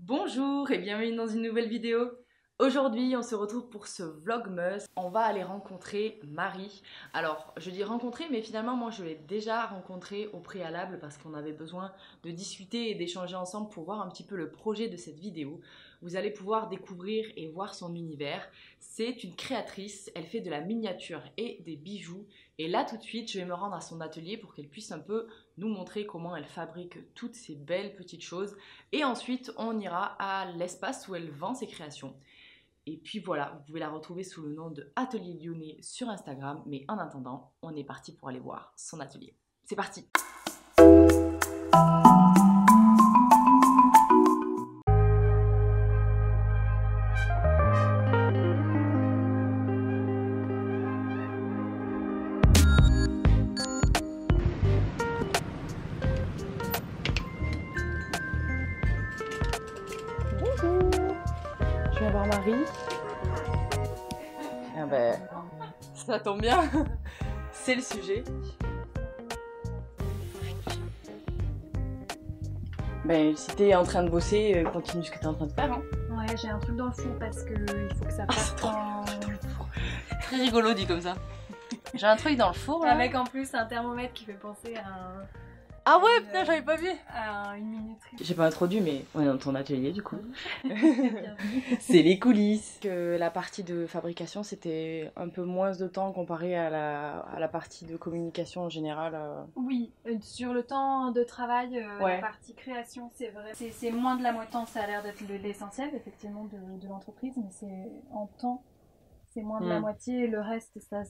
Bonjour et bienvenue dans une nouvelle vidéo. Aujourd'hui, on se retrouve pour ce vlogmas. On va aller rencontrer Marie. Alors, je dis rencontrer, mais finalement, moi, je l'ai déjà rencontrée au préalable parce qu'on avait besoin de discuter et d'échanger ensemble pour voir un petit peu le projet de cette vidéo. Vous allez pouvoir découvrir et voir son univers. C'est une créatrice, elle fait de la miniature et des bijoux. Et là, tout de suite, je vais me rendre à son atelier pour qu'elle puisse un peu nous montrer comment elle fabrique toutes ces belles petites choses. Et ensuite, on ira à l'espace où elle vend ses créations. Et puis voilà, vous pouvez la retrouver sous le nom de Atelier Lyonnais sur Instagram. Mais en attendant, on est parti pour aller voir son atelier. C'est parti! Bonjour! Je viens voir Marie. Ah ben, ça tombe bien, c'est le sujet. Ben, si t'es en train de bosser, continue ce que t'es en train de faire. Hein. Ouais, j'ai un truc dans le four parce que il faut que ça parte en... Très rigolo dit comme ça. J'ai un truc dans le four là. Avec en plus un thermomètre qui fait penser à Ah ouais, putain, j'avais pas vu. une minuterie. J'ai pas introduit, mais on est dans ton atelier du coup. C'est les coulisses. Que la partie de fabrication, c'était un peu moins de temps comparé à la partie de communication en général. Oui, sur le temps de travail, Ouais. la partie création, c'est vrai. C'est moins de la moitié, ça a l'air d'être l'essentiel effectivement de l'entreprise, mais c'est en temps, c'est moins de la moitié. Et le reste, ça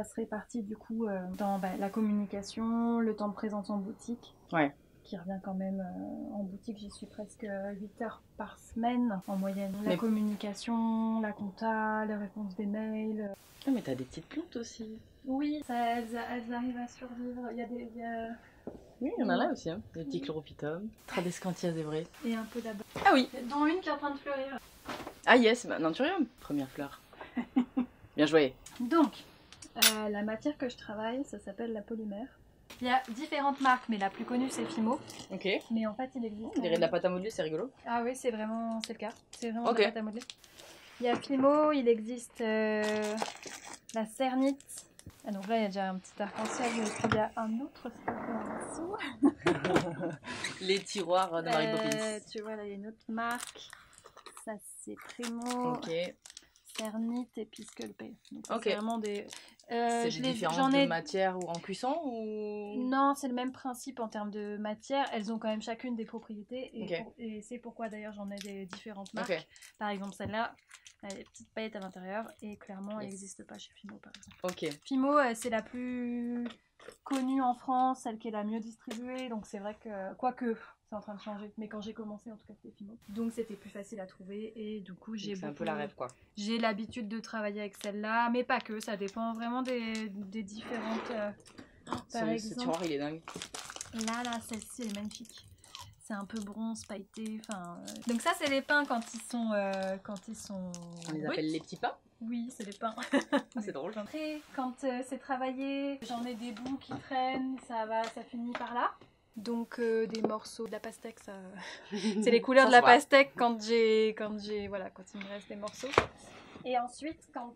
se répartit du coup dans la communication, le temps de présence en boutique. Ouais. Qui revient quand même en boutique, j'y suis presque 8 heures par semaine en moyenne. La communication, la compta, les réponses des mails. Ah mais t'as des petites plantes aussi. Oui, elles arrivent à survivre. Il y a des... Oui, il y en a là aussi, hein. Des petits chlorophytum, Tradescantia zébrée. Et un peu d'abord. Ah oui. Dont une qui est en train de fleurir. Ah yes, Nanturium, première fleur. Bien joué. Donc, la matière que je travaille, ça s'appelle la polymère. Il y a différentes marques, mais la plus connue c'est Fimo. Ok. Mais en fait, il existe. On dirait de la pâte à modeler, c'est rigolo. Ah oui, c'est le cas. C'est vraiment Ok. de la pâte à modeler. Il y a Fimo, il existe la Cernite. Ah, donc là, il y a déjà un petit arc-en-ciel, et puis il y a un autre en dessous. Les tiroirs de Mary Poppins. Tu vois, là, il y a une autre marque. Ça, c'est Primo. Ok. Cernite et puis Sculpey. Donc, Ok. c'est vraiment des... C'est des différences de matière ou en cuisson ou... Non, c'est le même principe en termes de matière. Elles ont quand même chacune des propriétés. Et, Ok. et c'est pourquoi d'ailleurs j'en ai des différentes marques. Ok. Par exemple, celle-là, elle a des petites paillettes à l'intérieur. Et clairement, elle n'existe pas chez Fimo, par exemple. Ok. Fimo, c'est la plus connue en France, celle qui est la mieux distribuée. Donc c'est vrai que, quoique, c'est en train de changer. Mais quand j'ai commencé, en tout cas, c'était Fimo. Donc c'était plus facile à trouver. Et du coup, C'est un peu la rêve, quoi. J'ai l'habitude de travailler avec celle-là, mais pas que. Ça dépend vraiment des différentes... par exemple, ce tiroir, il est dingue. Là, celle-ci, elle est magnifique. C'est un peu bronze, pailleté. Donc ça, c'est les pains quand ils sont... On les appelle les petits pains. Oui, c'est les pains. C'est drôle. Après, quand c'est travaillé, j'en ai des bouts qui traînent, ça finit par là. Donc des morceaux de la pastèque, ça... c'est les couleurs de la pastèque quand il me reste des morceaux. Et ensuite, quand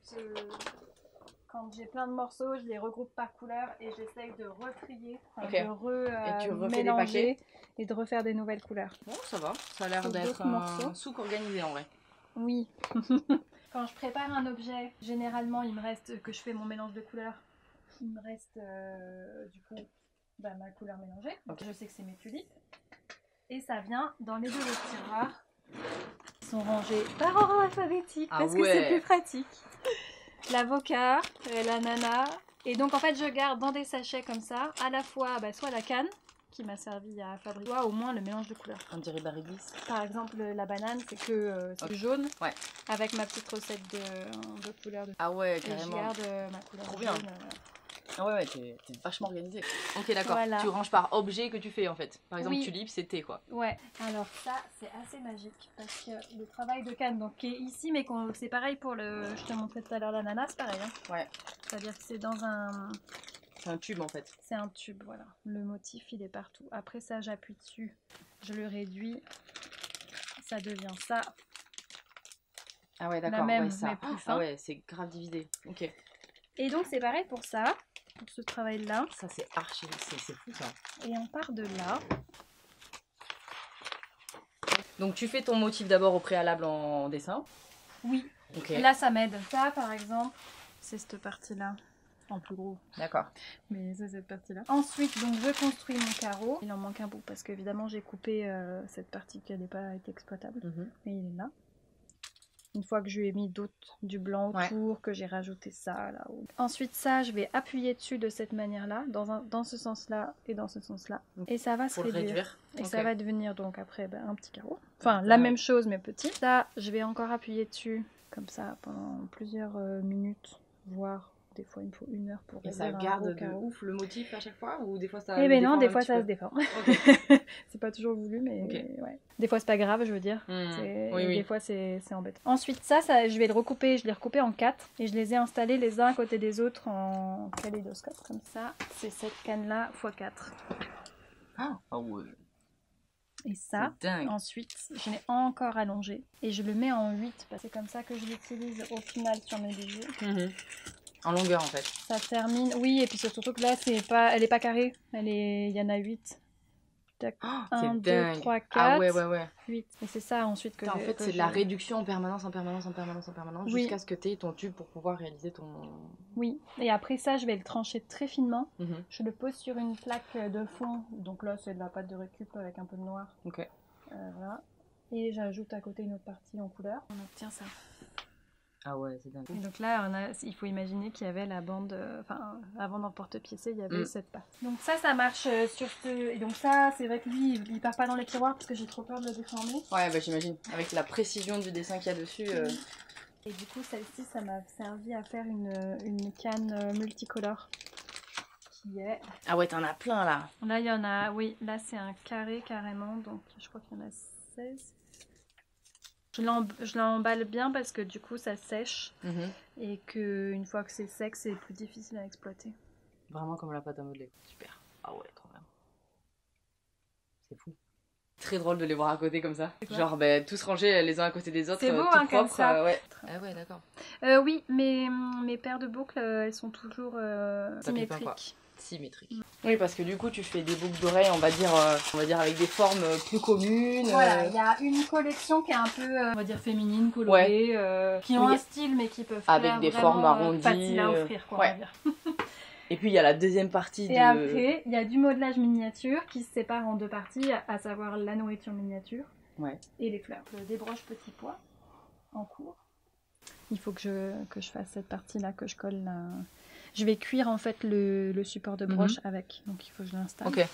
j'ai plein de morceaux, je les regroupe par couleur et j'essaye de retrier, et tu refais mélanger et de refaire des nouvelles couleurs. Bon, ça va. Ça a l'air d'être un souk organisé en vrai. Oui. Quand je prépare un objet, généralement, il me reste, que je fais mon mélange de couleurs, il me reste du coup ma couleur mélangée. Donc je sais que c'est mes tulipes. Et ça vient dans les deux autres tiroirs. Ils sont rangés par ordre alphabétique parce que c'est plus pratique. L'avocat, l'ananas. Et donc en fait, je garde dans des sachets comme ça, à la fois soit la canne, qui m'a servi à fabriquer, soit au moins le mélange de couleurs. On dirait d'Aridis. Par exemple, la banane, c'est que c'est jaune, ouais. Avec ma petite recette de couleurs. Ah ouais, carrément. Et je garde ma couleur. Trop bien. Ah ouais, t'es vachement organisée. Ok, d'accord. Voilà. Tu ranges par objet que tu fais en fait. Par exemple, tulipe, c'est thé quoi. Ouais. Alors ça, c'est assez magique parce que le travail de canne, donc qui est ici, mais c'est pareil pour le. Je te montrais tout à l'heure l'ananas, c'est pareil. Hein. Ouais. C'est-à-dire que c'est dans un. C'est un tube en fait. C'est un tube, voilà. Le motif, il est partout. Après ça, j'appuie dessus. Je le réduis. ça devient ça. Ah ouais, d'accord. La même, Ouais, ça. mais plus fin. Ah ouais, c'est grave divisé. Ok. Et donc c'est pareil pour ça, pour ce travail-là. Ça, c'est archi. C'est fou ça. Et on part de là. Donc, tu fais ton motif d'abord au préalable en dessin. Oui. Ok. Et là, ça m'aide. Ça, par exemple, c'est cette partie-là. En plus gros. D'accord. Mais c'est cette partie-là. Ensuite, donc, je construis mon carreau. Il en manque un bout parce qu'évidemment, j'ai coupé cette partie qui n'allait pas être exploitable. Mais il est là. Une fois que je lui ai mis du blanc autour, que j'ai rajouté ça là-haut. Ensuite, ça, je vais appuyer dessus de cette manière-là, dans ce sens-là et dans ce sens-là. Et ça va se réduire. Et ça va devenir donc après un petit carreau. Enfin, la même chose mais petit. Ça, je vais encore appuyer dessus comme ça pendant plusieurs minutes, voire des fois il me faut 1 heure pour réduire un gros carreau. Et ça garde de ouf le motif à chaque fois ou des fois ça Eh ben non, des fois ça se déforme. Okay. C'est pas toujours voulu, mais ouais. Des fois c'est pas grave, je veux dire. Des fois c'est embêtant. Ensuite ça, je vais le recouper, je l'ai recoupé en 4 et je les ai installés les uns à côté des autres en kaléidoscope comme ça. C'est cette canne là x4. Ah ouais. Et ça, ensuite, je l'ai encore allongé et je le mets en 8 parce que c'est comme ça que je l'utilise au final sur mes bijoux. En longueur en fait. Ça termine, oui, et puis surtout que là, elle est pas carrée, il y en a 8. Tac. 1, 2, 3, 4, ah ouais. 8. Et c'est ça ensuite que en fait, c'est de la réduction en permanence, jusqu'à ce que tu aies ton tube pour pouvoir réaliser ton... Oui, et après ça, je vais le trancher très finement. Je le pose sur une plaque de fond. Donc là, c'est de la pâte de récup avec un peu de noir. Ok. Voilà. Et j'ajoute à côté une autre partie en couleur. On obtient ça. Ah ouais, c'est dingue. Et donc là, il faut imaginer qu'il y avait la bande, avant d'emporte-piécer, il y avait cette partie. Donc ça marche sur ce... Et donc ça, c'est vrai que lui, il part pas dans les tiroirs parce que j'ai trop peur de le déformer. Ouais, bah j'imagine. Avec la précision du dessin qu'il y a dessus. Et du coup, celle-ci, ça m'a servi à faire une canne multicolore. Qui est... Ah ouais, t'en as plein là. Là, il y en a... Oui, là, c'est un carré carrément. Donc, je crois qu'il y en a 16. Je l'emballe bien parce que du coup ça sèche et que une fois que c'est sec c'est plus difficile à exploiter. Vraiment comme la pâte à modeler. Super. Ah ouais, trop bien. C'est fou. Très drôle de les voir à côté comme ça. Genre tous rangés les uns à côté des autres. C'est beau tout hein, propre, comme ça. Ouais. Ah ouais, d'accord. Oui, mes paires de boucles elles sont toujours symétriques. Oui, parce que du coup tu fais des boucles d'oreilles, on va dire avec des formes plus communes. Voilà, il y a une collection qui est un peu, on va dire féminine, colorée, qui ont un style mais qui peuvent avec des formes arrondies, faciles à offrir, quoi, on va dire. Et puis il y a la deuxième partie Et après, il y a du modelage miniature qui se sépare en 2 parties, à savoir la nourriture miniature et les fleurs. Des broches petits pois en cours. Il faut que je fasse cette partie-là, que je colle là. Je vais cuire en fait le support de broche avec, donc il faut que je l'installe. Ok.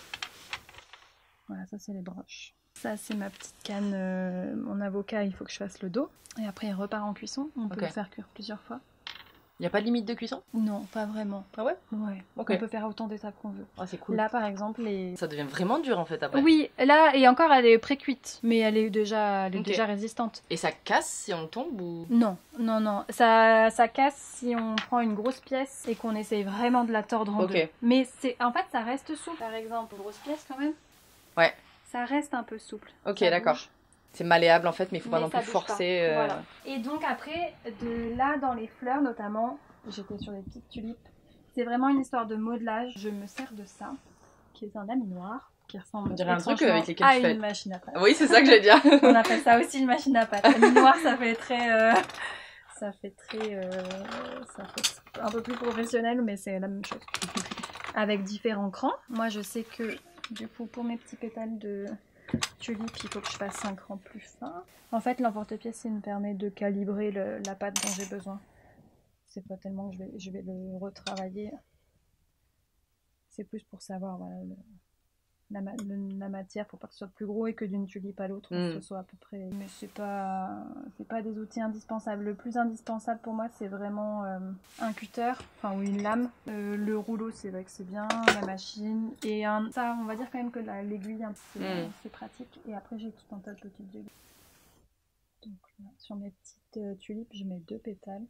Voilà, ça c'est les broches. Ça c'est ma petite canne, mon avocat, il faut que je fasse le dos. Et après il repart en cuisson, on peut le faire cuire plusieurs fois. Il n'y a pas de limite de cuisson? Non, pas vraiment. Ah ouais? Ouais. Okay. On peut faire autant d'étapes qu'on veut. Ah, c'est cool. Là par exemple, ça devient vraiment dur en fait après. Oui, là et encore elle est pré-cuite, mais elle est déjà résistante. Et ça casse si on tombe ou? Non. Ça casse si on prend une grosse pièce et qu'on essaye vraiment de la tordre en 2. Mais en fait ça reste souple. Par exemple, grosse pièce quand même. Ouais. Ça reste un peu souple. Ok, d'accord. C'est malléable en fait, mais il faut pas non plus forcer. Voilà. Et donc après, de là dans les fleurs notamment, j'étais sur les petites tulipes. C'est vraiment une histoire de modelage. Je me sers de ça, qui est un laminoir, qui ressemble un truc avec lesquels à une machine à pâte. Oui, c'est ça que j'allais dire. On appelle ça aussi une machine à pâte. Laminoir, ça fait un peu plus professionnel, mais c'est la même chose. Avec différents crans. Moi, je sais que du coup, pour mes petits pétales de tulipe, il faut que je fasse 5 crans plus fin. En fait, l'emporte-pièce, il me permet de calibrer la pâte dont j'ai besoin. C'est pas tellement que je vais le retravailler. C'est plus pour savoir voilà, la matière pour pas que ce soit plus gros et que d'une tulipe à l'autre ce soit à peu près. Mais c'est pas des outils indispensables. Le plus indispensable pour moi c'est vraiment un cutter, ou une lame. Le rouleau c'est vrai que c'est bien, la machine et ça on va dire quand même que l'aiguille c'est pratique. Et après j'ai tout un tas de petites aiguilles. Donc là, sur mes petites tulipes je mets 2 pétales.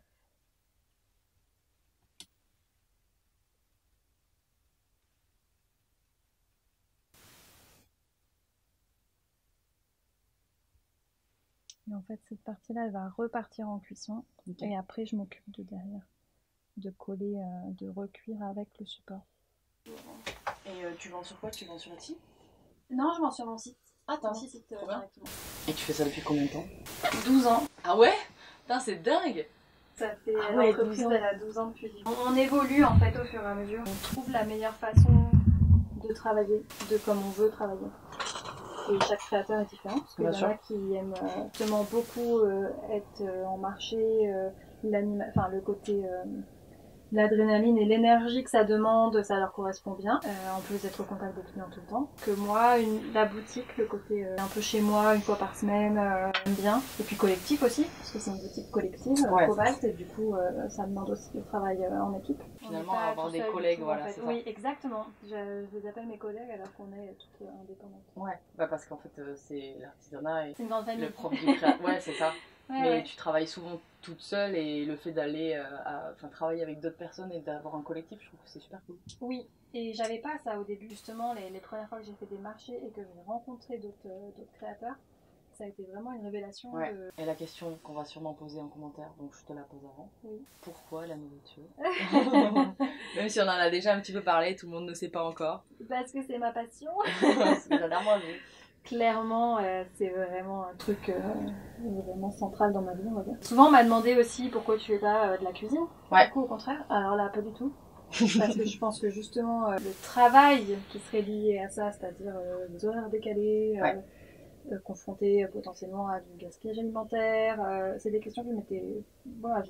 Et en fait, cette partie-là, elle va repartir en cuisson. Okay. Et après, je m'occupe de derrière, de coller, de recuire avec le support. Et tu vends sur quoi? Tu vends sur Etsy? Non, je vends sur mon site. Ah, t'as un site directement. directement. Et tu fais ça depuis combien de temps? 12 ans. Ah ouais? Putain, c'est dingue! Ça fait ouais, l'entreprise, 12 ans. elle a 12 ans depuis. On évolue en fait au fur et à mesure. On trouve la meilleure façon de travailler, de comme on veut travailler. Et chaque créateur est différent, parce qu'il y en a qui aiment justement beaucoup être en marché, le côté l'adrénaline et l'énergie que ça demande, ça leur correspond bien. En plus d'être au contact des clients tout le temps. Que moi, la boutique, le côté un peu chez moi, une fois par semaine, j'aime bien. Et puis collectif aussi, parce que c'est une boutique collective, Cobalt, et du coup, ça demande aussi du travail en équipe. Finalement, avoir des collègues, voilà, en fait. c'est ça. Oui, exactement. Je les appelle mes collègues alors qu'on est toutes indépendantes. Ouais, bah parce qu'en fait, c'est l'artisanat et c'est une grande famille. Le prof du créa... Ouais, c'est ça. Ouais, mais ouais. tu travailles souvent toute seule et le fait d'aller travailler avec d'autres personnes et d'avoir un collectif, je trouve que c'est super cool. Oui, et j'avais pas ça au début. Justement, les premières fois que j'ai fait des marchés et que j'ai rencontré d'autres créateurs, ça a été vraiment une révélation. Ouais. Et la question qu'on va sûrement poser en commentaire, donc je te la pose avant. Oui. Pourquoi la nourriture? Même si on en a déjà un petit peu parlé, tout le monde ne sait pas encore. Parce que c'est ma passion. Parce que j'adore manger. Clairement, c'est vraiment un truc vraiment central dans ma vie, on va dire. Souvent, on m'a demandé aussi pourquoi tu fais pas de la cuisine. Ouais. Du coup, au contraire. Alors là, pas du tout. Parce que je pense que justement, le travail qui serait lié à ça, c'est-à-dire les horaires décalés, confronté potentiellement à du gaspillage alimentaire, c'est des questions qui m'étaient... Voilà,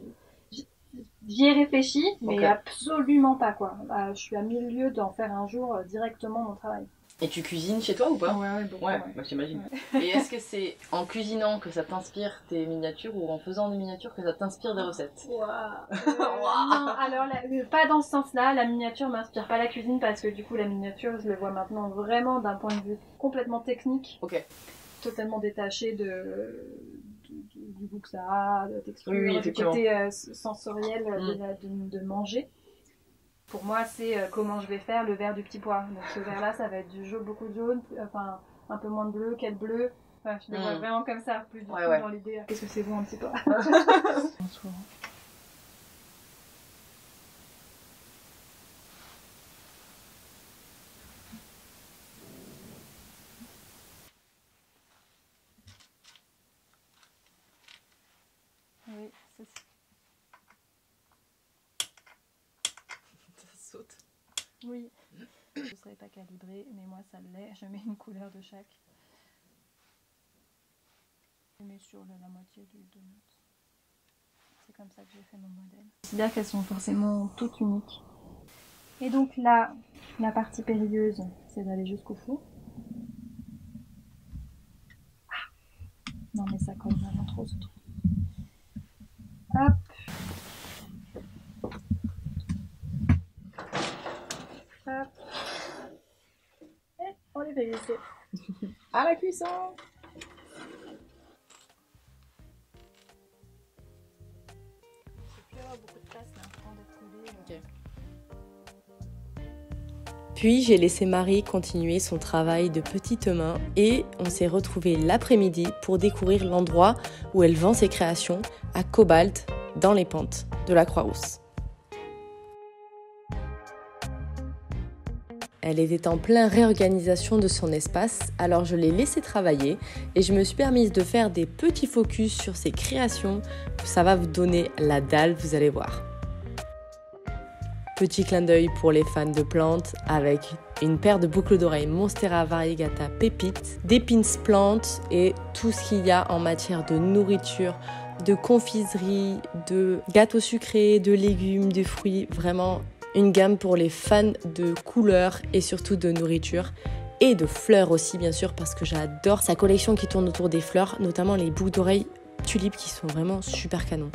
j'y ai réfléchi, mais absolument pas, quoi. Je suis à 1000 lieues d'en faire un jour directement mon travail. Et tu cuisines chez toi ou pas? Ouais, beaucoup. Ouais, bah, j'imagine. Ouais. Et est-ce que c'est en cuisinant que ça t'inspire tes miniatures ou en faisant des miniatures que ça t'inspire des recettes? Non, alors pas dans ce sens-là. La miniature m'inspire pas la cuisine parce que du coup la miniature, je le vois maintenant vraiment d'un point de vue complètement technique. Ok. Totalement détaché du goût que ça a, de la texture, du côté sensoriel de manger. Pour moi, c'est comment je vais faire le vert du petit pois. Donc ce vert-là, ça va être du jaune, beaucoup de jaune, enfin un peu moins de bleu, quel bleu. Enfin, je le vois vraiment comme ça, plus du tout dans l'idée. Qu'est-ce que c'est bon un petit peu. Oui, c'est ça. Ça saute. Oui. Je ne serais pas calibrée, mais moi ça l'est. Je mets une couleur de chaque. Je mets sur la moitié du donut. C'est comme ça que j'ai fait mon modèle. C'est-à-dire qu'elles sont forcément toutes uniques. Et donc là, la partie périlleuse, c'est d'aller jusqu'au four. Ah non mais ça colle vraiment trop ce truc. Hop. Hop. Et on les fait glisser. À la cuisson. Puis j'ai laissé Marie continuer son travail de petite main et on s'est retrouvés l'après-midi pour découvrir l'endroit où elle vend ses créations, à Cobalt, dans les pentes de la Croix-Rousse. Elle était en pleine réorganisation de son espace, alors je l'ai laissée travailler et je me suis permise de faire des petits focus sur ses créations. Ça va vous donner la dalle, vous allez voir. Petit clin d'œil pour les fans de plantes avec une paire de boucles d'oreilles Monstera variegata pépites, des pins plantes et tout ce qu'il y a en matière de nourriture, de confiserie, de gâteaux sucrés, de légumes, de fruits, vraiment une gamme pour les fans de couleurs et surtout de nourriture. Et de fleurs aussi bien sûr parce que j'adore sa collection qui tourne autour des fleurs, notamment les boucles d'oreilles tulipes qui sont vraiment super canons.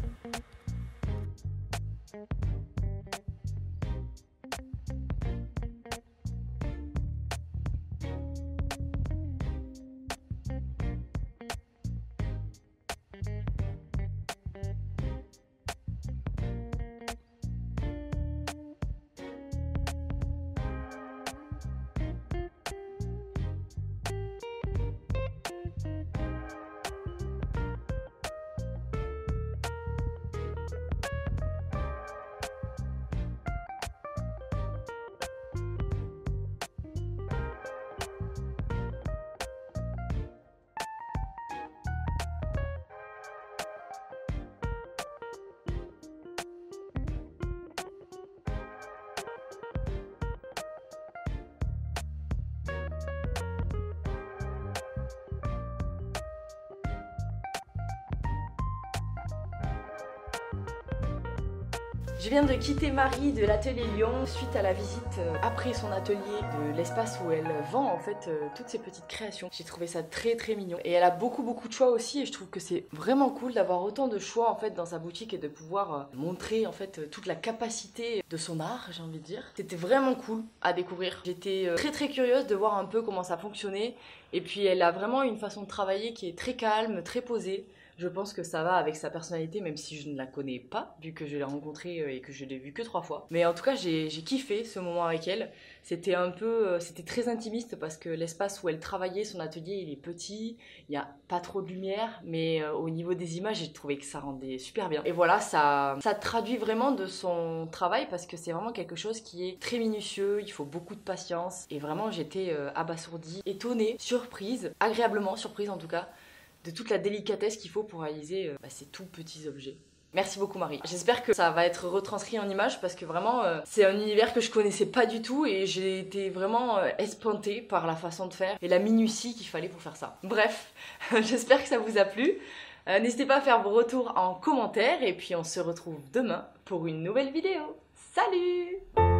Je viens de quitter Marie de l'atelier Lyon suite à la visite après son atelier de l'espace où elle vend en fait toutes ses petites créations. J'ai trouvé ça très mignon et elle a beaucoup de choix aussi et je trouve que c'est vraiment cool d'avoir autant de choix en fait dans sa boutique et de pouvoir montrer en fait toute la capacité de son art, j'ai envie de dire. C'était vraiment cool à découvrir. J'étais très curieuse de voir un peu comment ça fonctionnait et puis elle a vraiment une façon de travailler qui est très calme, très posée. Je pense que ça va avec sa personnalité, même si je ne la connais pas, vu que je l'ai rencontrée et que je l'ai vue que 3 fois. Mais en tout cas, j'ai kiffé ce moment avec elle. C'était c'était très intimiste parce que l'espace où elle travaillait, son atelier, il est petit, il n'y a pas trop de lumière, mais au niveau des images, j'ai trouvé que ça rendait super bien. Et voilà, ça traduit vraiment de son travail parce que c'est vraiment quelque chose qui est très minutieux, il faut beaucoup de patience. Et vraiment, j'étais abasourdie, étonnée, surprise, agréablement surprise en tout cas, de toute la délicatesse qu'il faut pour réaliser ces tout petits objets. Merci beaucoup Marie. J'espère que ça va être retranscrit en images parce que vraiment c'est un univers que je connaissais pas du tout et j'ai été vraiment espantée par la façon de faire et la minutie qu'il fallait pour faire ça. Bref, j'espère que ça vous a plu. N'hésitez pas à faire vos retours en commentaire et puis on se retrouve demain pour une nouvelle vidéo. Salut!